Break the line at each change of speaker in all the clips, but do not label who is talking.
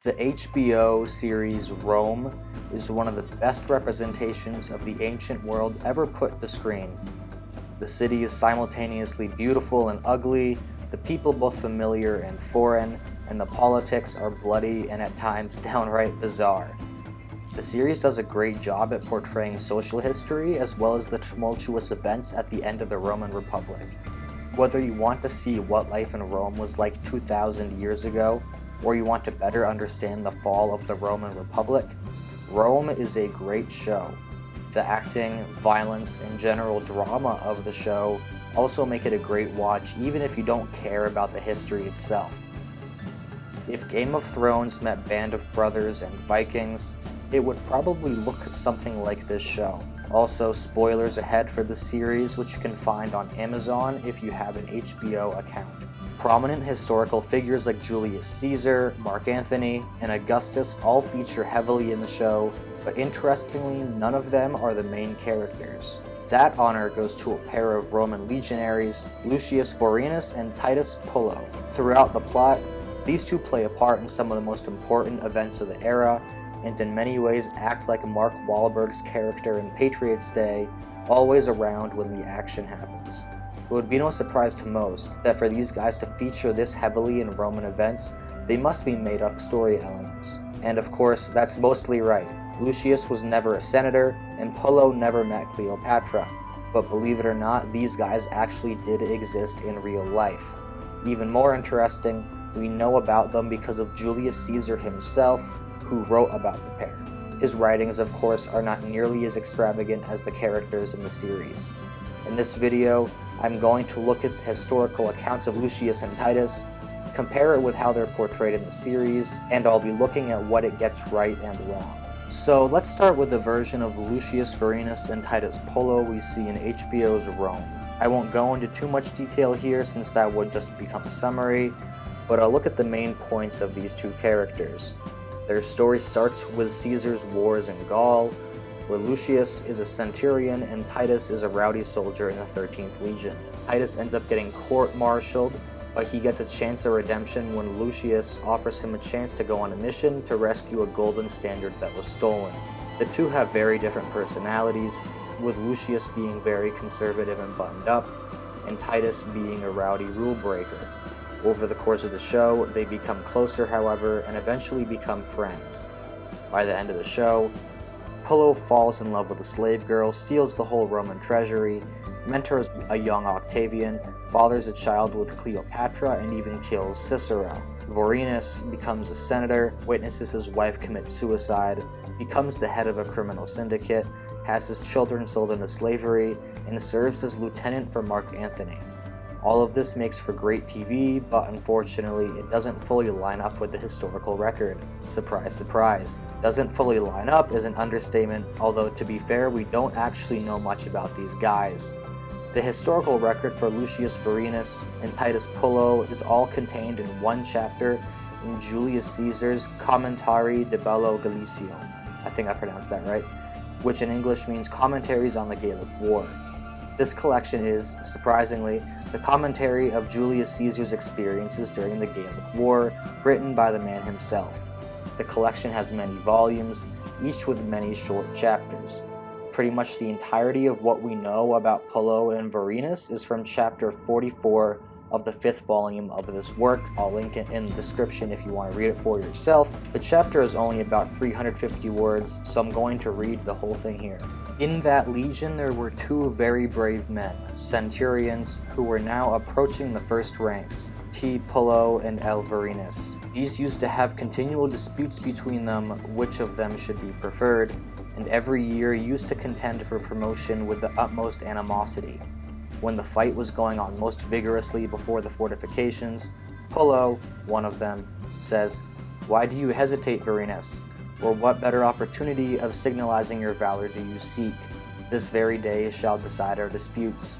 The HBO series Rome is one of the best representations of the ancient world ever put to screen. The city is simultaneously beautiful and ugly, the people both familiar and foreign, and the politics are bloody and at times downright bizarre. The series does a great job at portraying social history as well as the tumultuous events at the end of the Roman Republic. Whether you want to see what life in Rome was like 2,000 years ago, or you want to better understand the fall of the Roman Republic, Rome is a great show. The acting, violence, and general drama of the show also make it a great watch even if you don't care about the history itself. If Game of Thrones met Band of Brothers and Vikings, it would probably look something like this show. Also, spoilers ahead for the series, which you can find on Amazon if you have an HBO account. Prominent historical figures like Julius Caesar, Mark Antony, and Augustus all feature heavily in the show, but interestingly, none of them are the main characters. That honor goes to a pair of Roman legionaries, Lucius Vorenus and Titus Pullo. Throughout the plot, these two play a part in some of the most important events of the era, and in many ways act like Mark Wahlberg's character in Patriots Day, always around when the action happens. It would be no surprise to most that for these guys to feature this heavily in Roman events, they must be made up story elements. And of course, that's mostly right. Lucius was never a senator, and Pullo never met Cleopatra, but believe it or not, these guys actually did exist in real life. Even more interesting, we know about them because of Julius Caesar himself, who wrote about the pair. His writings, of course, are not nearly as extravagant as the characters in the series. In this video, I'm going to look at the historical accounts of Lucius and Titus, compare it with how they're portrayed in the series, and I'll be looking at what it gets right and wrong. So let's start with the version of Lucius Vorenus and Titus Pullo we see in HBO's Rome. I won't go into too much detail here since that would just become a summary, but I'll look at the main points of these two characters. Their story starts with Caesar's wars in Gaul, where Lucius is a centurion and Titus is a rowdy soldier in the 13th Legion. Titus ends up getting court-martialed, but he gets a chance of redemption when Lucius offers him a chance to go on a mission to rescue a golden standard that was stolen. The two have very different personalities, with Lucius being very conservative and buttoned up, and Titus being a rowdy rule breaker. Over the course of the show, they become closer, however, and eventually become friends. By the end of the show, Pullo falls in love with a slave girl, steals the whole Roman treasury, mentors a young Octavian, fathers a child with Cleopatra, and even kills Cicero. Vorenus becomes a senator, witnesses his wife commit suicide, becomes the head of a criminal syndicate, has his children sold into slavery, and serves as lieutenant for Mark Antony. All of this makes for great TV, but unfortunately, it doesn't fully line up with the historical record. Surprise, surprise. Doesn't fully line up is an understatement, although to be fair, we don't actually know much about these guys. The historical record for Lucius Vorenus and Titus Pullo is all contained in one chapter in Julius Caesar's Commentari de Bello Gallicio. I think I pronounced that right, which in English means Commentaries on the Gallic War. This collection is, surprisingly, the commentary of Julius Caesar's experiences during the Gallic War, written by the man himself. The collection has many volumes, each with many short chapters. Pretty much the entirety of what we know about Pullo and Vorenus is from chapter 44 of the 5th volume of this work. I'll link it in the description if you want to read it for yourself. The chapter is only about 350 words, so I'm going to read the whole thing here. In that legion there were two very brave men, centurions, who were now approaching the first ranks, T. Pullo and L. Vorenus. These used to have continual disputes between them which of them should be preferred, and every year used to contend for promotion with the utmost animosity. When the fight was going on most vigorously before the fortifications, Pullo, one of them, says, "Why do you hesitate, Vorenus? Or what better opportunity of signalizing your valor do you seek? This very day shall decide our disputes."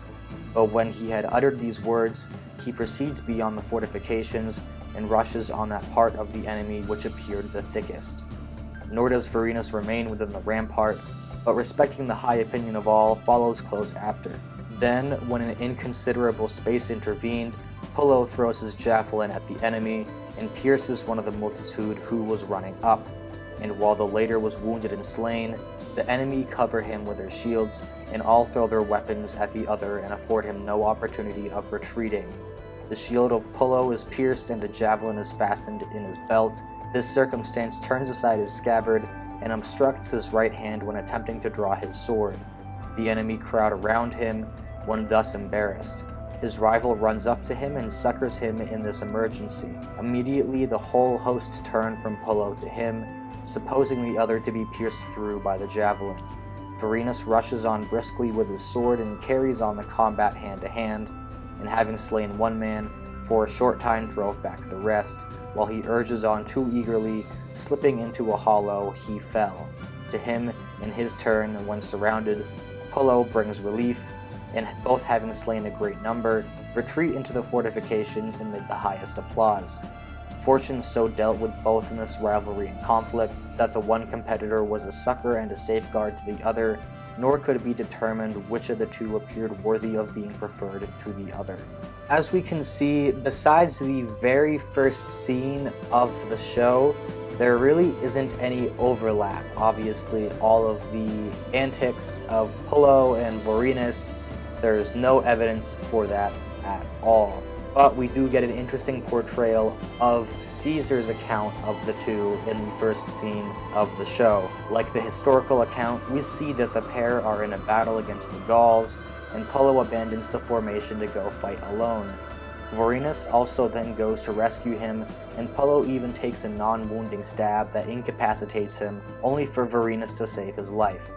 But when he had uttered these words, he proceeds beyond the fortifications and rushes on that part of the enemy which appeared the thickest. Nor does Vorenus remain within the rampart, but respecting the high opinion of all, follows close after. Then, when an inconsiderable space intervened, Pullo throws his javelin at the enemy, and pierces one of the multitude who was running up. And while the later was wounded and slain, the enemy cover him with their shields, and all throw their weapons at the other and afford him no opportunity of retreating. The shield of Pullo is pierced and a javelin is fastened in his belt. This circumstance turns aside his scabbard and obstructs his right hand when attempting to draw his sword. The enemy crowd around him when thus embarrassed. His rival runs up to him and succors him in this emergency. Immediately the whole host turn from Pullo to him, supposing the other to be pierced through by the javelin. Vorenus rushes on briskly with his sword and carries on the combat hand to hand, and having slain one man, for a short time drove back the rest. While he urges on too eagerly, slipping into a hollow, he fell. To him, in his turn, when surrounded, Pullo brings relief, and both having slain a great number, retreat into the fortifications amid the highest applause. Fortune so dealt with both in this rivalry and conflict that the one competitor was a succor and a safeguard to the other, nor could it be determined which of the two appeared worthy of being preferred to the other. As we can see, besides the very first scene of the show, there really isn't any overlap. Obviously, all of the antics of Pullo and Vorenus, there's no evidence for that at all. But we do get an interesting portrayal of Caesar's account of the two in the first scene of the show. Like the historical account, we see that the pair are in a battle against the Gauls, and Pullo abandons the formation to go fight alone. Vorenus also then goes to rescue him, and Pullo even takes a non-wounding stab that incapacitates him, only for Vorenus to save his life.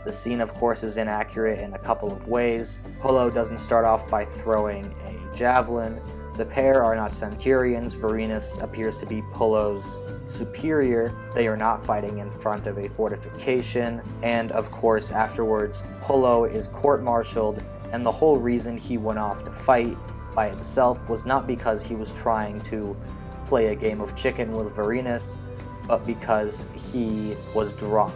The scene, of course, is inaccurate in a couple of ways. Pullo doesn't start off by throwing a javelin. The pair are not centurions. Vorenus appears to be Pullo's superior. They are not fighting in front of a fortification. And of course, afterwards, Pullo is court-martialed, and the whole reason he went off to fight by himself was not because he was trying to play a game of chicken with Vorenus, but because he was drunk.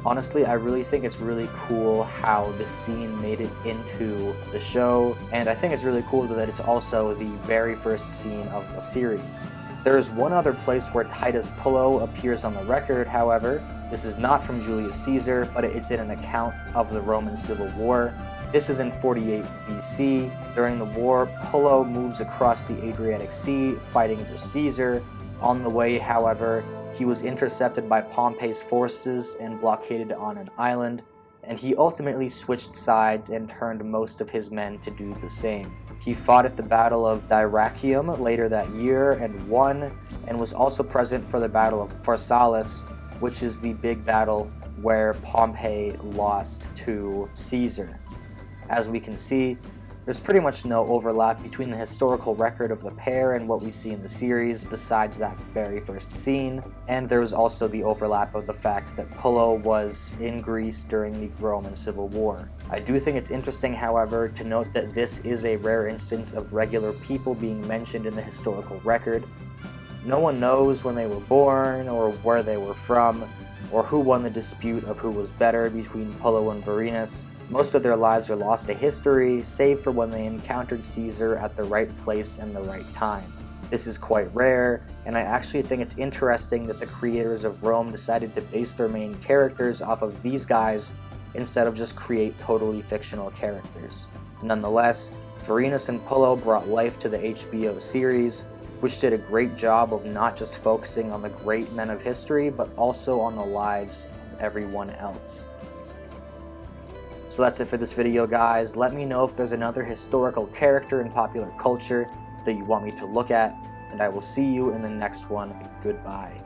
Honestly, I really think it's really cool how this scene made it into the show, and I think it's really cool that it's also the very first scene of the series. There's one other place where Titus Pullo appears on the record, however. This is not from Julius Caesar, but it's in an account of the Roman Civil War. This is in 48 BC. During the war, Pullo moves across the Adriatic Sea, fighting for Caesar. On the way, however, he was intercepted by Pompey's forces and blockaded on an island, and he ultimately switched sides and turned most of his men to do the same. He fought at the Battle of Dyrrhachium later that year and won, and was also present for the Battle of Pharsalus, which is the big battle where Pompey lost to Caesar. As we can see, there's pretty much no overlap between the historical record of the pair and what we see in the series besides that very first scene, and there was also the overlap of the fact that Pullo was in Greece during the Roman Civil War. I do think it's interesting, however, to note that this is a rare instance of regular people being mentioned in the historical record. No one knows when they were born, or where they were from, or who won the dispute of who was better between Pullo and Vorenus. Most of their lives are lost to history, save for when they encountered Caesar at the right place and the right time. This is quite rare, and I actually think it's interesting that the creators of Rome decided to base their main characters off of these guys instead of just create totally fictional characters. Nonetheless, Vorenus and Pullo brought life to the HBO series, which did a great job of not just focusing on the great men of history, but also on the lives of everyone else. So that's it for this video, guys. Let me know if there's another historical character in popular culture that you want me to look at, and I will see you in the next one. Goodbye.